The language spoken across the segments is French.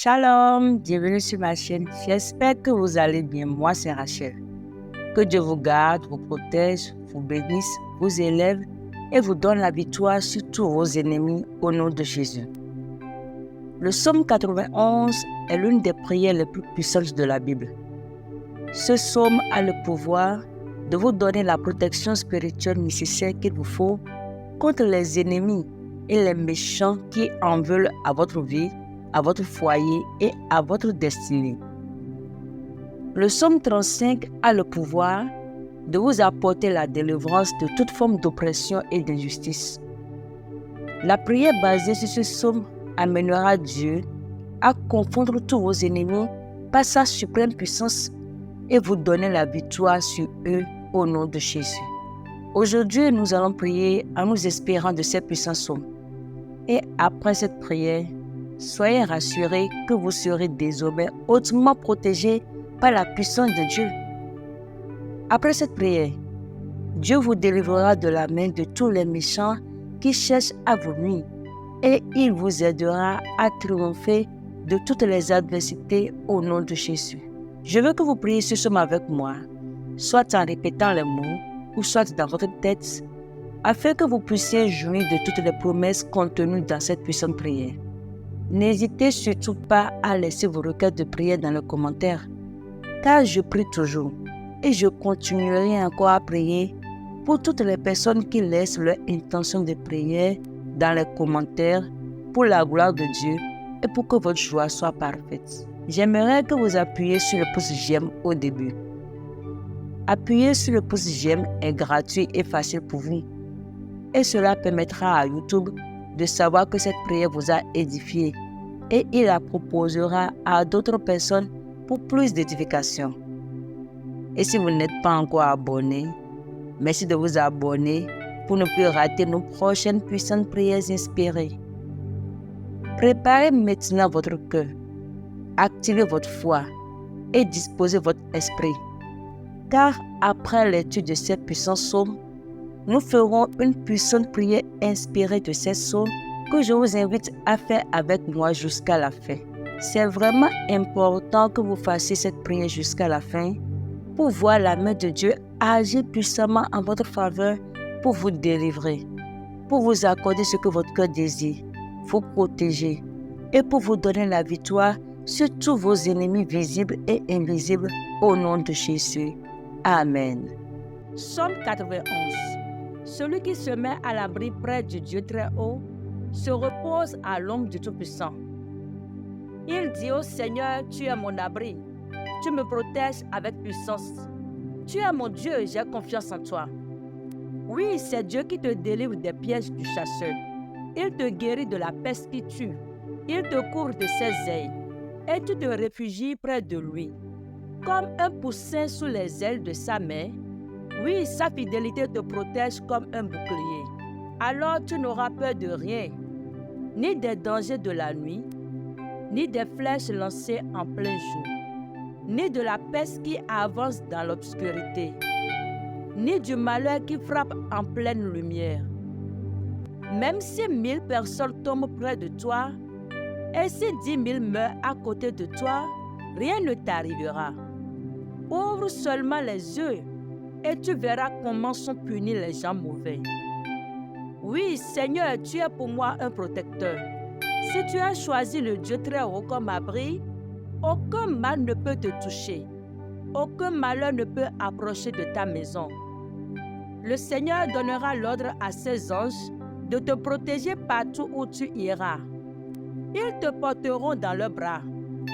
Shalom, bienvenue sur ma chaîne. J'espère que vous allez bien. Moi, c'est Rachel. Que Dieu vous garde, vous protège, vous bénisse, vous élève et vous donne la victoire sur tous vos ennemis au nom de Jésus. Le psaume 91 est l'une des prières les plus puissantes de la Bible. Ce psaume a le pouvoir de vous donner la protection spirituelle nécessaire qu'il vous faut contre les ennemis et les méchants qui en veulent à votre vie, à votre foyer et à votre destinée. Le psaume 35 a le pouvoir de vous apporter la délivrance de toute forme d'oppression et d'injustice. La prière basée sur ce psaume amènera Dieu à confondre tous vos ennemis par sa suprême puissance et vous donner la victoire sur eux au nom de Jésus. Aujourd'hui, nous allons prier en nous espérant de ces puissants psaumes. Et après cette prière, soyez rassurés que vous serez désormais hautement protégés par la puissance de Dieu. Après cette prière, Dieu vous délivrera de la main de tous les méchants qui cherchent à vous nuire et il vous aidera à triompher de toutes les adversités au nom de Jésus. Je veux que vous priez ce psaume avec moi, soit en répétant les mots ou soit dans votre tête, afin que vous puissiez jouir de toutes les promesses contenues dans cette puissante prière. N'hésitez surtout pas à laisser vos requêtes de prière dans les commentaires, car je prie toujours et je continuerai encore à prier pour toutes les personnes qui laissent leur intention de prière dans les commentaires pour la gloire de Dieu et pour que votre joie soit parfaite. J'aimerais que vous appuyiez sur le pouce j'aime au début. Appuyer sur le pouce j'aime est gratuit et facile pour vous et cela permettra à YouTube de savoir que cette prière vous a édifié et il la proposera à d'autres personnes pour plus d'édification. Et si vous n'êtes pas encore abonné, merci de vous abonner pour ne plus rater nos prochaines puissantes prières inspirées. Préparez maintenant votre cœur, activez votre foi et disposez votre esprit. Car après l'étude de ces puissants psaumes, nous ferons une puissante prière inspirée de ces psaumes que je vous invite à faire avec moi jusqu'à la fin. C'est vraiment important que vous fassiez cette prière jusqu'à la fin pour voir la main de Dieu agir puissamment en votre faveur pour vous délivrer, pour vous accorder ce que votre cœur désire, vous protéger et pour vous donner la victoire sur tous vos ennemis visibles et invisibles au nom de Jésus. Amen. Psaume 91. Celui qui se met à l'abri près du Dieu très haut se repose à l'ombre du Tout-Puissant. Il dit au Seigneur, tu es mon abri, tu me protèges avec puissance. Tu es mon Dieu, j'ai confiance en toi. Oui, c'est Dieu qui te délivre des pièges du chasseur. Il te guérit de la peste qui tue. Il te couvre de ses ailes et tu te réfugies près de lui. Comme un poussin sous les ailes de sa mère, oui, sa fidélité te protège comme un bouclier. Alors tu n'auras peur de rien, ni des dangers de la nuit, ni des flèches lancées en plein jour, ni de la peste qui avance dans l'obscurité, ni du malheur qui frappe en pleine lumière. Même si 1000 personnes tombent près de toi, et si 10 000 meurent à côté de toi, rien ne t'arrivera. Ouvre seulement les yeux et tu verras comment sont punis les gens mauvais. Oui, Seigneur, tu es pour moi un protecteur. Si tu as choisi le Dieu très haut comme abri, aucun mal ne peut te toucher. Aucun malheur ne peut approcher de ta maison. Le Seigneur donnera l'ordre à ses anges de te protéger partout où tu iras. Ils te porteront dans leurs bras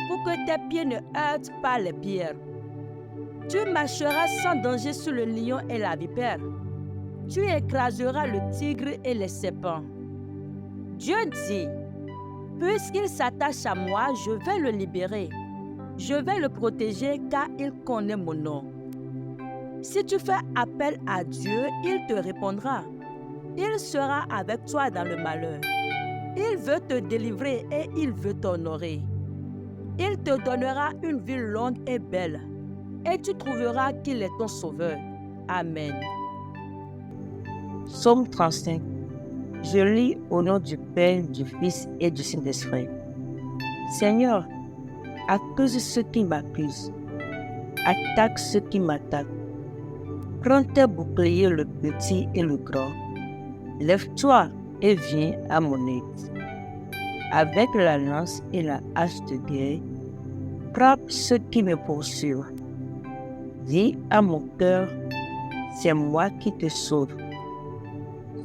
pour que tes pieds ne heurtent pas les pierres. Tu marcheras sans danger sur le lion et la vipère. Tu écraseras le tigre et les serpents. Dieu dit, puisqu'il s'attache à moi, je vais le libérer. Je vais le protéger car il connaît mon nom. Si tu fais appel à Dieu, il te répondra. Il sera avec toi dans le malheur. Il veut te délivrer et il veut t'honorer. Il te donnera une vie longue et belle. Et tu trouveras qu'il est ton sauveur. Amen. Psaume 35. Je lis au nom du Père, du Fils et du Saint-Esprit. Seigneur, accuse ceux qui m'accusent, attaque ceux qui m'attaquent. Prends tes boucliers, le petit et le grand. Lève-toi et viens à mon aide. Avec la lance et la hache de guerre, frappe ceux qui me poursuivent. Dis à mon cœur, c'est moi qui te sauve.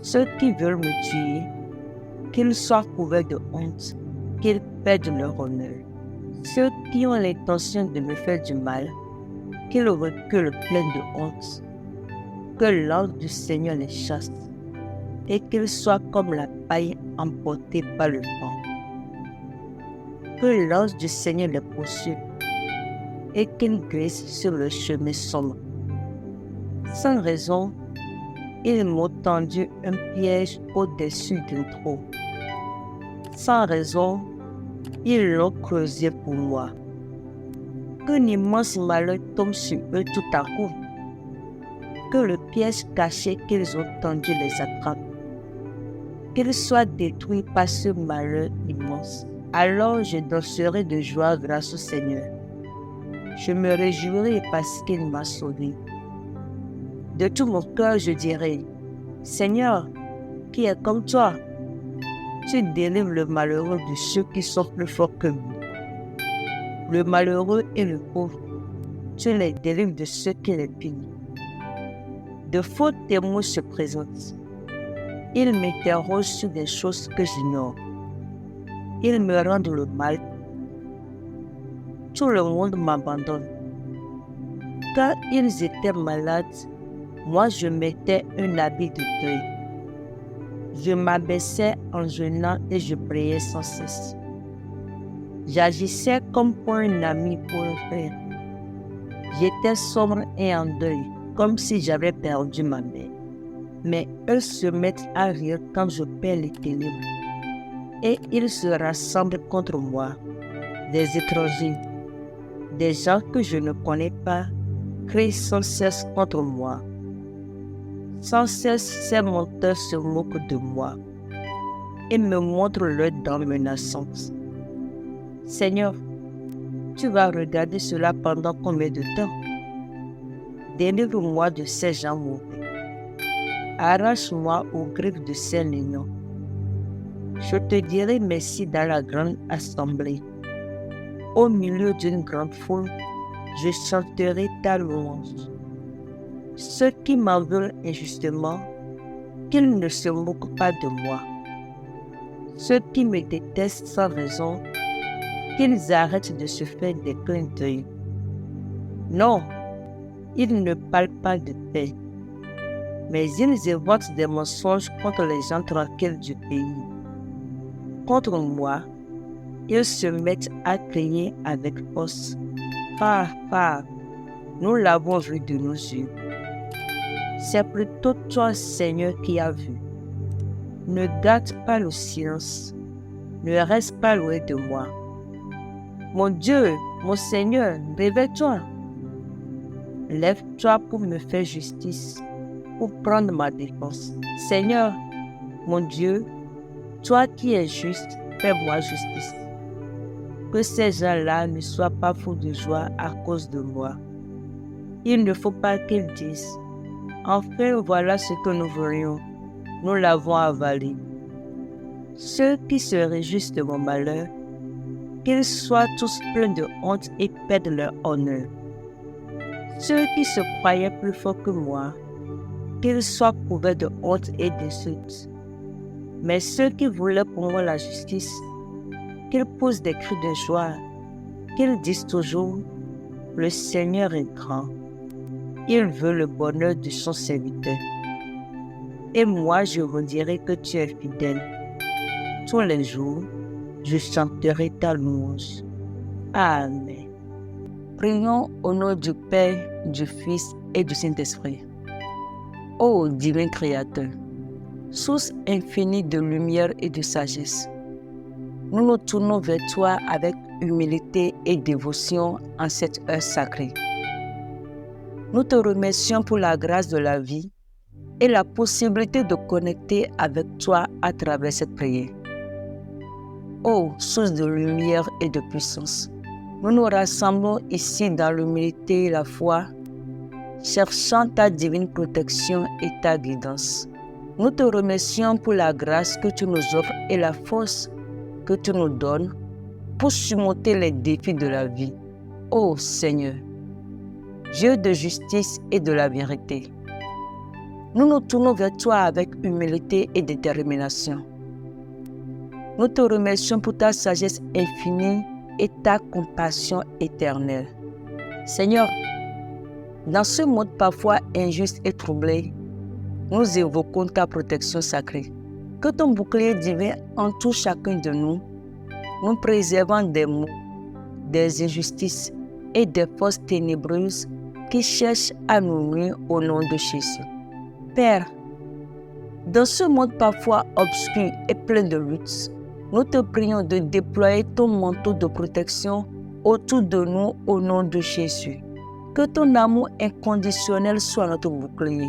Ceux qui veulent me tuer, qu'ils soient couverts de honte, qu'ils perdent leur honneur. Ceux qui ont l'intention de me faire du mal, qu'ils reculent pleins de honte. Que l'ange du Seigneur les chasse et qu'ils soient comme la paille emportée par le vent. Que l'ange du Seigneur les poursuive et qu'ils glissent sur le chemin sombre. Sans raison, ils m'ont tendu un piège au-dessus d'un trou. Sans raison, ils l'ont creusé pour moi. Qu'un immense malheur tombe sur eux tout à coup. Que le piège caché qu'ils ont tendu les attrape. Qu'ils soient détruits par ce malheur immense. Alors je danserai de joie grâce au Seigneur. Je me réjouirai parce qu'il m'a sauvé. De tout mon cœur, je dirai, Seigneur, qui est comme toi? Tu délivres le malheureux de ceux qui sont plus forts que lui. Le malheureux et le pauvre, tu les délivres de ceux qui les punissent. De faux témoins se présentent. Ils m'interrogent sur des choses que j'ignore. Ils me rendent le mal. Tout le monde m'abandonne. Quand ils étaient malades, moi je mettais un habit de deuil. Je m'abaissais en jeûnant et je priais sans cesse. J'agissais comme pour un ami, pour un frère. J'étais sombre et en deuil, comme si j'avais perdu ma mère. Mais eux se mettent à rire quand je perds les ténèbres. Et ils se rassemblent contre moi, des étrangers, des gens que je ne connais pas, crient sans cesse contre moi. Sans cesse, ces menteurs se moquent de moi et me montrent leurs dents menaçantes. Seigneur, tu vas regarder cela pendant combien de temps? Délivre-moi de ces gens mauvais. Arrache-moi aux griffes de ces lions. Je te dirai merci dans la grande assemblée. Au milieu d'une grande foule, je chanterai ta louange. Ceux qui m'en veulent injustement, qu'ils ne se moquent pas de moi. Ceux qui me détestent sans raison, qu'ils arrêtent de se faire des clins d'œil. Non, ils ne parlent pas de paix, mais ils évoquent des mensonges contre les gens tranquilles du pays. Contre moi, ils se mettent à crier avec force. Ah, ah, nous l'avons vu de nos yeux. C'est plutôt toi, Seigneur, qui as vu. Ne garde pas le silence. Ne reste pas loin de moi. Mon Dieu, mon Seigneur, réveille-toi. Lève-toi pour me faire justice, pour prendre ma défense. Seigneur, mon Dieu, toi qui es juste, fais-moi justice. Que ces gens-là ne soient pas fous de joie à cause de moi. Il ne faut pas qu'ils disent, enfin voilà ce que nous voulions, nous l'avons avalé. Ceux qui se réjouissent de mon malheur, qu'ils soient tous pleins de honte et perdent leur honneur. Ceux qui se croyaient plus forts que moi, qu'ils soient couverts de honte et d'insultes. Mais ceux qui voulaient pour moi la justice, qu'ils poussent des cris de joie, qu'ils disent toujours, le Seigneur est grand. Il veut le bonheur de son serviteur. Et moi, je vous dirai que tu es fidèle. Tous les jours, je chanterai ta louange. Amen. Prions au nom du Père, du Fils et du Saint-Esprit. Ô divin Créateur, source infinie de lumière et de sagesse, nous nous tournons vers toi avec humilité et dévotion en cette heure sacrée. Nous te remercions pour la grâce de la vie et la possibilité de connecter avec toi à travers cette prière. Ô source de lumière et de puissance, nous nous rassemblons ici dans l'humilité et la foi, cherchant ta divine protection et ta guidance. Nous te remercions pour la grâce que tu nous offres et la force que tu nous donnes pour surmonter les défis de la vie. Ô Seigneur, Dieu de justice et de la vérité, nous nous tournons vers toi avec humilité et détermination. Nous te remercions pour ta sagesse infinie et ta compassion éternelle. Seigneur, dans ce monde parfois injuste et troublé, nous évoquons ta protection sacrée. Que ton bouclier divin entoure chacun de nous, nous préservant des maux, des injustices et des forces ténébreuses qui cherchent à nous nuire au nom de Jésus. Père, dans ce monde parfois obscur et plein de luttes, nous te prions de déployer ton manteau de protection autour de nous au nom de Jésus. Que ton amour inconditionnel soit notre bouclier,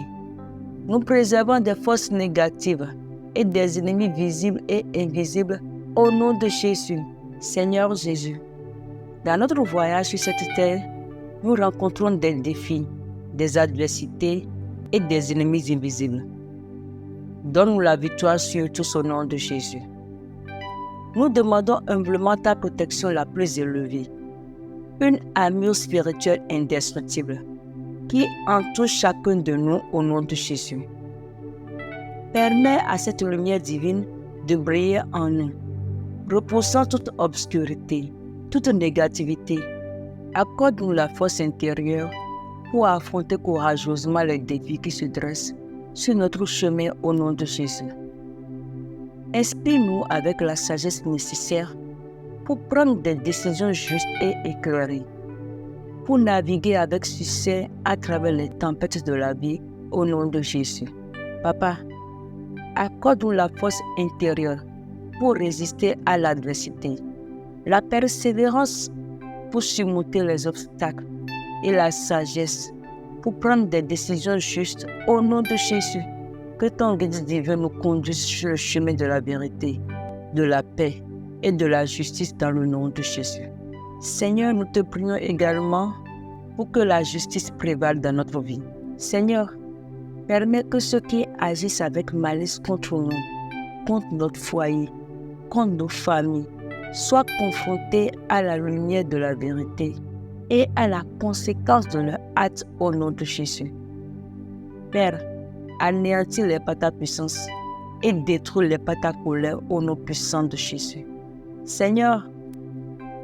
nous préservant des forces négatives et des ennemis visibles et invisibles au nom de Jésus. Seigneur Jésus, dans notre voyage sur cette terre, nous rencontrons des défis, des adversités et des ennemis invisibles. Donne-nous la victoire sur tous au nom de Jésus. Nous demandons humblement ta protection la plus élevée, une armure spirituelle indestructible qui entoure chacun de nous au nom de Jésus. Permets à cette lumière divine de briller en nous, repoussant toute obscurité, toute négativité. Accorde-nous la force intérieure pour affronter courageusement les défis qui se dressent sur notre chemin au nom de Jésus. Inspire-nous avec la sagesse nécessaire pour prendre des décisions justes et éclairées, pour naviguer avec succès à travers les tempêtes de la vie au nom de Jésus. Papa, accorde-nous la force intérieure pour résister à l'adversité, la persévérance pour surmonter les obstacles et la sagesse pour prendre des décisions justes au nom de Jésus. Que ton guide divin nous conduise sur le chemin de la vérité, de la paix et de la justice dans le nom de Jésus. Seigneur, nous te prions également pour que la justice prévale dans notre vie. Seigneur, permets que ceux qui agissent avec malice contre nous, contre notre foyer, contre nos familles, soient confrontés à la lumière de la vérité et à la conséquence de leur acte au nom de Jésus. Père, anéantis les par ta puissance et détruis les par ta colère au nom puissant de Jésus. Seigneur,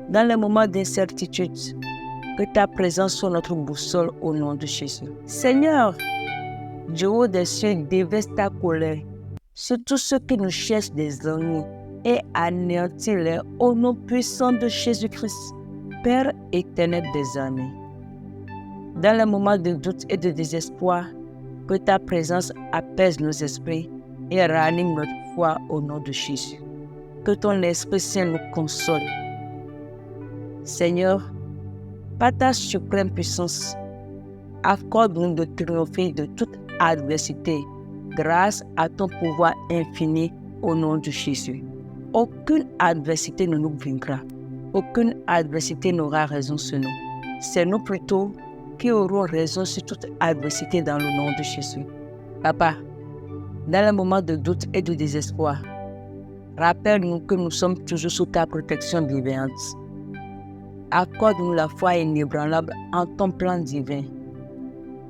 dans les moments d'incertitude, que ta présence soit notre boussole au nom de Jésus. Seigneur, du haut des cieux, déverse ta colère sur tous ceux qui nous cherchent des ennuis et anéantis-les au nom puissant de Jésus-Christ, Père éternel des armées. Dans les moments de doute et de désespoir, que ta présence apaise nos esprits et ranime notre foi au nom de Jésus. Que ton Esprit Saint nous console. Seigneur, par ta suprême puissance, accorde-nous de triompher de toute adversité grâce à ton pouvoir infini au nom de Jésus. Aucune adversité ne nous vaincra. Aucune adversité n'aura raison sur nous. C'est nous plutôt qui auront raison sur toute adversité dans le nom de Jésus. Papa, dans les moments de doute et de désespoir, rappelle-nous que nous sommes toujours sous ta protection bienveillante. Accorde-nous la foi inébranlable en ton plan divin,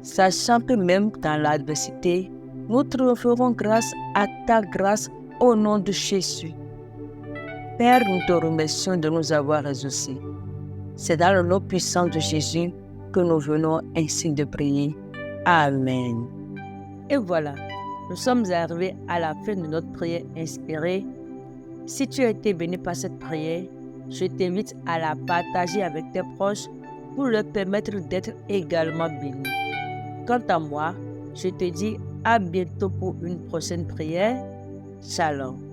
sachant que même dans l'adversité, nous triompherons grâce à ta grâce au nom de Jésus. Père, nous te remercions de nous avoir exaucés. C'est dans le nom puissant de Jésus que nous venons ainsi de prier. Amen. Et voilà, nous sommes arrivés à la fin de notre prière inspirée. Si tu as été béni par cette prière, je t'invite à la partager avec tes proches pour leur permettre d'être également bénis. Quant à moi, je te dis à bientôt pour une prochaine prière. Shalom.